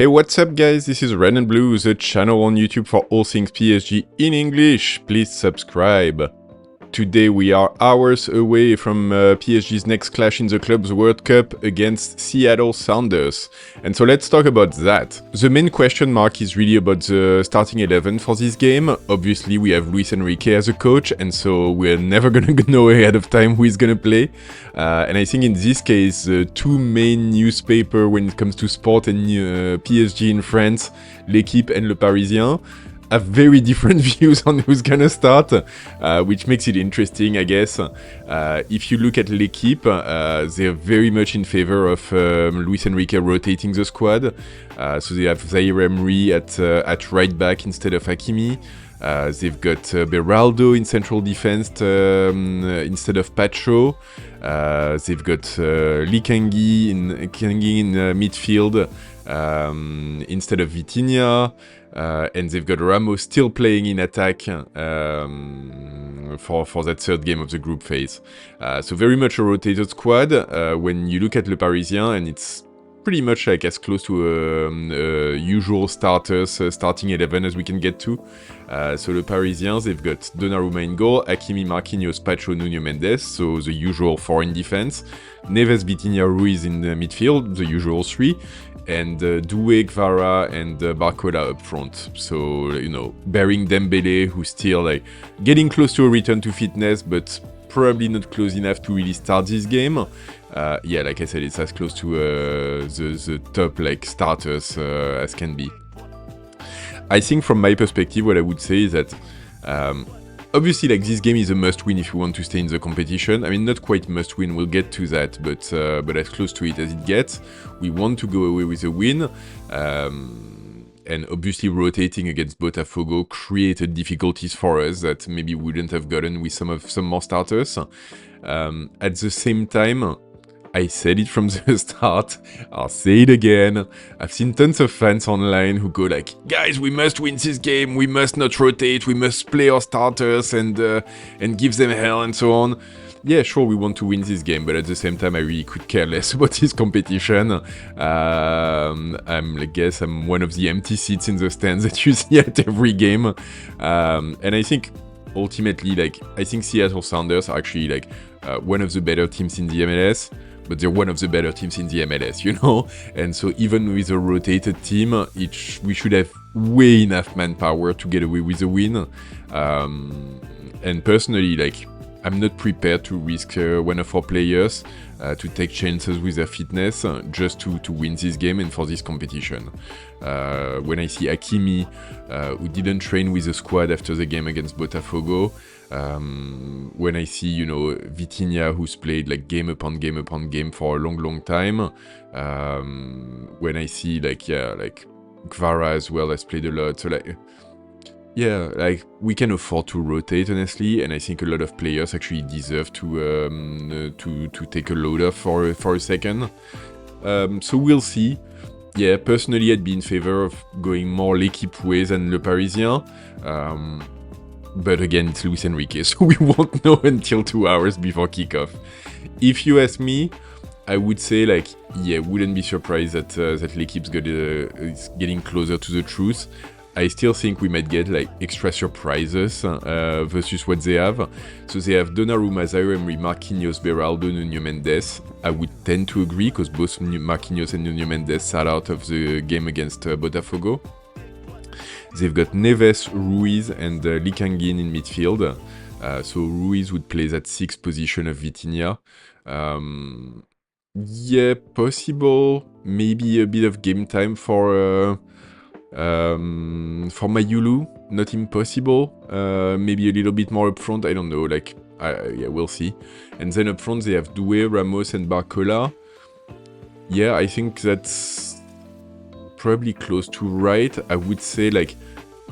Hey, what's up guys, this is Red and Blue, the channel on YouTube for all things PSG in English. Please subscribe. Today we are hours away from PSG's next clash in the club's World Cup against Seattle Sounders. And so let's talk about that. The main question mark is really about the starting 11 for this game. Obviously we have Luis Enrique as a coach, and so we're never gonna know ahead of time who is gonna play. And I think in this case, the two main newspapers when it comes to sport and PSG in France, L'Équipe and Le Parisien, have very different views on who's gonna start, which makes it interesting, I guess. If you look at L'Équipe, they're very much in favor of Luis Enrique rotating the squad. So they have Zaire Emery at right back instead of Hakimi. They've got Beraldo in central defense instead of Pacho. They've got Lee Kangui in midfield instead of Vitinha. And they've got Ramos still playing in attack for that third game of the group phase. So very much a rotated squad. When you look at Le Parisien, and it's pretty much like as close to usual starters, starting 11 as we can get to. So Le Parisien, they've got Donnarumma in goal, Hakimi, Marquinhos, Pacho, Nuno Mendes, so the usual four in defense. Neves, Vitinha, Ruiz in the midfield, the usual three. And Doué, Kvara, and Barcola up front. So, you know, bearing Dembele, who's still like getting close to a return to fitness, but probably not close enough to really start this game. Yeah, like I said, it's as close to the top like starters as can be. I think from my perspective, what I would say is that obviously, like, this game is a must-win if you want to stay in the competition. I mean, not quite must-win, we'll get to that, but as close to it as it gets. We want to go away with a win. And obviously, rotating against Botafogo created difficulties for us that maybe we wouldn't have gotten with some more starters. At the same time, I said it from the start, I'll say it again, I've seen tons of fans online who go like, guys, we must win this game, we must not rotate, we must play our starters and give them hell and so on. Yeah, sure, we want to win this game, but at the same time, I really could care less about this competition. I guess I'm one of the empty seats in the stands that you see at every game. And I think, ultimately, like, I think Seattle Sounders are actually, like, one of the better teams in the MLS, but they're one of the better teams in the MLS, you know? And so even with a rotated team, we should have way enough manpower to get away with a win. And personally, like, I'm not prepared to risk one of our players to take chances with their fitness just to win this game and for this competition. When I see Hakimi, who didn't train with the squad after the game against Botafogo, when I see, you know, Vitinha, who's played like game upon game upon game for a long time, when I see like, yeah, like Kvara as well has played a lot, so like, yeah, like we can afford to rotate, honestly, and I think a lot of players actually deserve to take a load off for a second. So we'll see. Yeah, personally, I'd be in favor of going more L'Équipe way than Le Parisien. But again, it's Luis Enrique, so we won't know until 2 hours before kickoff. If you ask me, I would say, like, yeah, wouldn't be surprised that L'Équipe's is getting closer to the truth. I still think we might get like extra surprises versus what they have. So they have Donnarumma, Zaire Emery, Marquinhos, Beraldo, Nuno Mendes. I would tend to agree because both Marquinhos and Nuno Mendes sat out of the game against Botafogo. They've got Neves, Ruiz, and Lee Kangui in midfield. So Ruiz would play that 6th position of Vitinha. Yeah, possible. Maybe a bit of game time for Mayulu, not impossible. Maybe a little bit more up front, I don't know, like, yeah, we'll see. And then up front they have Doué, Ramos and Barcola. Yeah, I think that's probably close to right. I would say, like,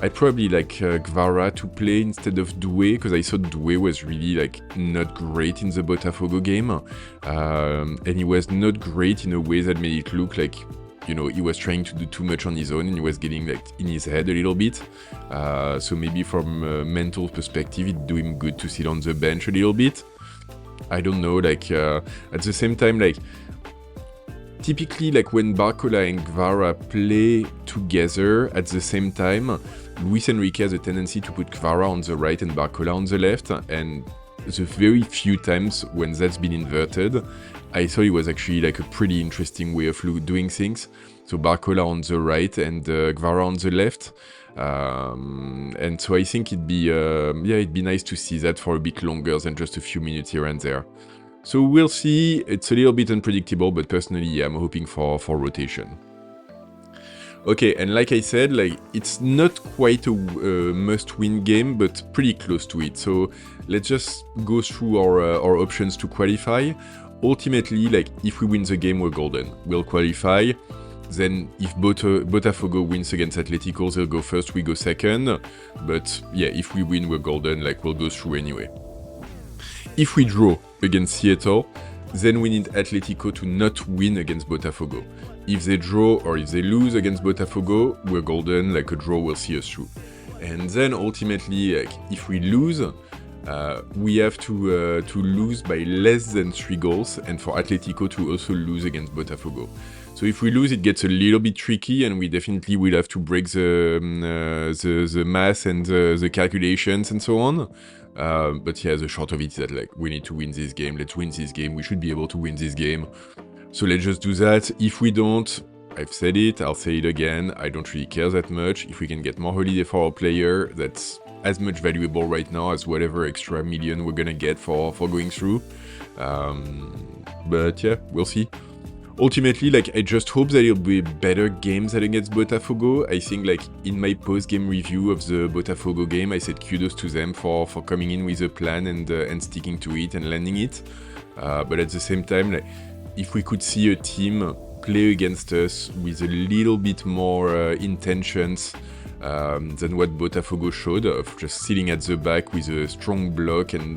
I'd probably like Kvara to play instead of Doué, because I thought Doué was really like not great in the Botafogo game. And he was not great in a way that made it look like, you know, he was trying to do too much on his own and he was getting like in his head a little bit. So maybe from a mental perspective, it'd do him good to sit on the bench a little bit. I don't know, like, at the same time, like, typically, like when Barcola and Kvara play together at the same time, Luis Enrique has a tendency to put Kvara on the right and Barcola on the left, and the very few times when that's been inverted, I thought it was actually like a pretty interesting way of doing things. So Barcola on the right and Kvara on the left. And so I think it'd be nice to see that for a bit longer than just a few minutes here and there. So we'll see. It's a little bit unpredictable, but personally, yeah, I'm hoping for rotation. Okay, and like I said, like it's not quite a must-win game, but pretty close to it. So let's just go through our options to qualify. Ultimately, like if we win the game, we're golden. We'll qualify. Then if Botafogo wins against Atletico, they'll go first, we go second. But yeah, if we win, we're golden, like we'll go through anyway. If we draw against Seattle, then we need Atletico to not win against Botafogo. If they draw or if they lose against Botafogo, we're golden, like a draw will see us through. And then ultimately, like, if we lose, we have to lose by less than 3 goals, and for Atletico to also lose against Botafogo. So if we lose, it gets a little bit tricky, and we definitely will have to break the math and the calculations and so on. But yeah, the short of it is that like we need to win this game. Let's win this game. We should be able to win this game. So let's just do that. If we don't, I've said it, I'll say it again, I don't really care that much. If we can get more holiday for our player, that's as much valuable right now as whatever extra million we're gonna get for going through. But yeah, we'll see. Ultimately, like, I just hope that it'll be better games than against Botafogo. I think, like, in my post-game review of the Botafogo game, I said kudos to them for coming in with a plan and sticking to it and landing it. But at the same time, like, if we could see a team play against us with a little bit more intentions than what Botafogo showed, of just sitting at the back with a strong block and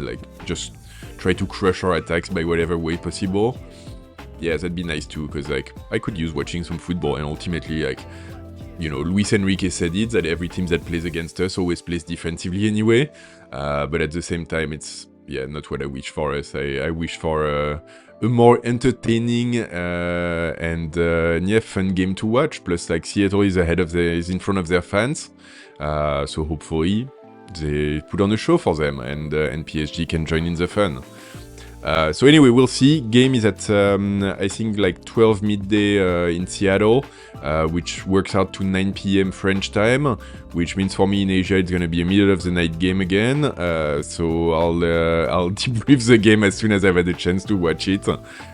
like just try to crush our attacks by whatever way possible. Yeah, that'd be nice too, because like I could use watching some football, and ultimately, like, you know, Luis Enrique said it, that every team that plays against us always plays defensively anyway. But at the same time, it's not what I wish for us. I wish for a more entertaining and fun game to watch. Plus, like, Seattle is is in front of their fans, so hopefully they put on a show for them, and PSG can join in the fun. So anyway, we'll see. Game is at, I think, like 12 midday in Seattle, which works out to 9 p.m. French time, which means for me in Asia it's gonna be a middle of the night game again. So I'll debrief the game as soon as I've had a chance to watch it,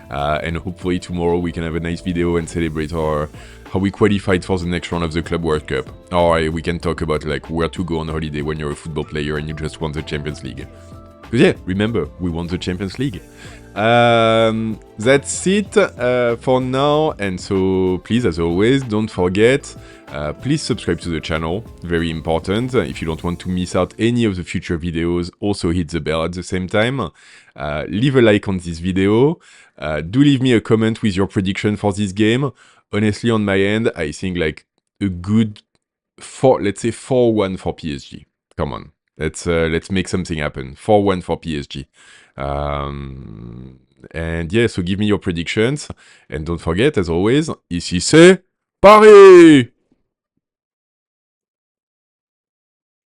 and hopefully tomorrow we can have a nice video and celebrate how we qualified for the next round of the Club World Cup. Or we can talk about like where to go on holiday when you're a football player and you just won the Champions League. Because yeah, remember, we won the Champions League. That's it for now, and so please, as always, don't forget, please subscribe to the channel, very important. If you don't want to miss out any of the future videos, also hit the bell at the same time. Leave a like on this video. Do leave me a comment with your prediction for this game. Honestly, on my end, I think like a good let's say 4-1 for PSG. Come on. Let's make something happen. 4-1 for PSG. And yeah, so give me your predictions. And don't forget, as always, ici c'est Paris!